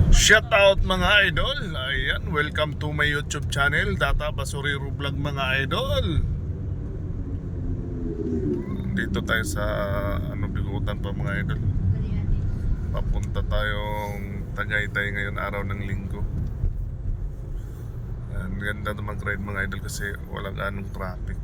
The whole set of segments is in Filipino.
Shout out mga idol. Ayan, welcome to my YouTube channel, Data Basurero Vlog mga idol. Dito tayo sa Bigutan pa mga idol. Papunta tayong Tagaytay ngayon, araw ng linggo. Ang ganda na mag-ride mga idol kasi walang anong traffic.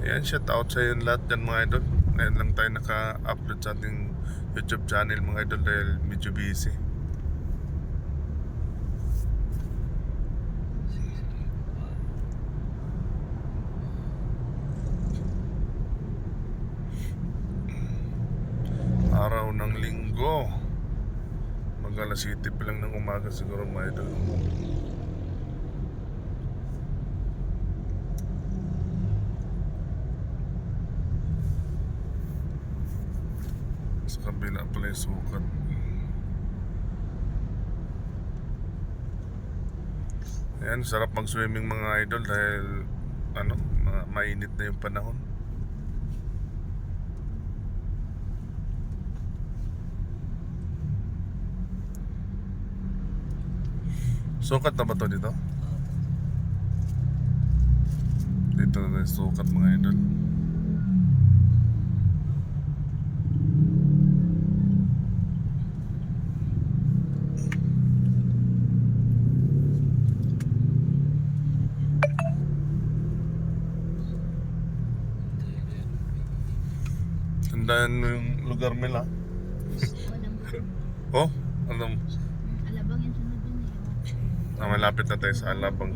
Ayan, shout out sa yun lahat dyan mga idol. Ngayon lang tayo naka-upload sa ating YouTube channel mga idol dahil medyo busy. Araw ng linggo, mag-alas 7 pa lang ng umaga siguro mga idol. Sa kabila pala yung sukat. Ayan, sarap mag-swimming mga idol dahil mainit na yung panahon. Sukat na ba to dito? Dito na yung sukat mga idol. Tandaan mo yung lugar nila. Oh, alam. Alabang yung sunod yun eh. Malapit na tayo sa Alabang.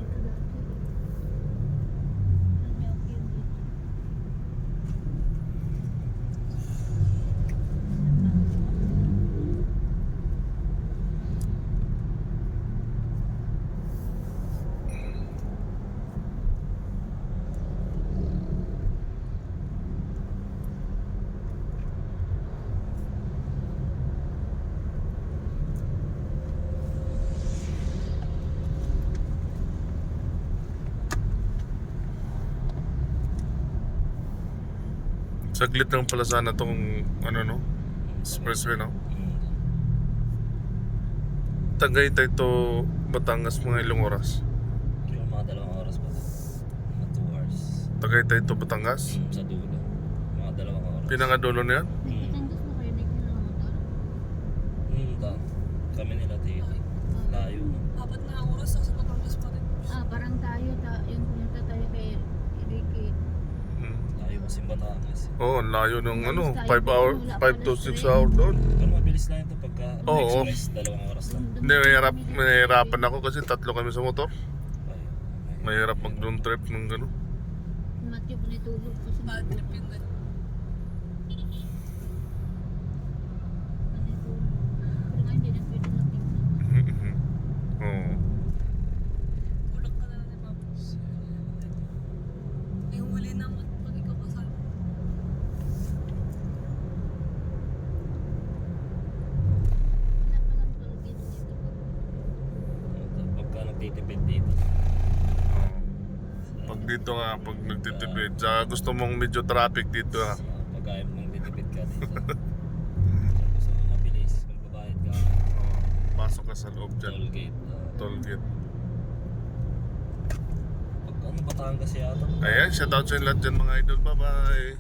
Saglit lang pala sana tong expressway no. Tagaytay to Batangas mga ilang oras? Mga 2 oras pa. Mga 2 hours. Tagaytay to Batangas? Sa dulo. Mga 2 oras. Pinangadulo na yan? Nagtitandos mo kayo, nagtitandos ng motor? Kami nila tayo. Layo na. 4 na oras sa Batangas pa rin. Parang tayo, yung pumunta tayo kay Ricky. Layo kasi Batangas. Oo, layo ng 5 to 6 hours doon. Pero mabilis lang ito pagka Oo. express, 2 oras lang. Hindi, mahirapan ako kasi 3 kami sa motor. Mahirap mag-down trip ng gano'n. Matyo po natulog ko sa Bad trip yun din. Pero nga hindi na pwede matignan. Oo. Ulok ka na lang ni Mama. Ay, huli na pag ikaw kasal. Wala pa lang tollgate dito. Pagka nagtitipid dito. Pag dito nga, pag nagtitipid, tsaka gusto mong medyo traffic dito ha. Pagka nang titipid ka dito. Gusto mo mabilis, magbabayad ka. Pasok ka sa loob dyan. Tollgate. Tollgate. Pag Batangas yata. Ayan, shoutout sa lahat dyan mga idol. Bye bye.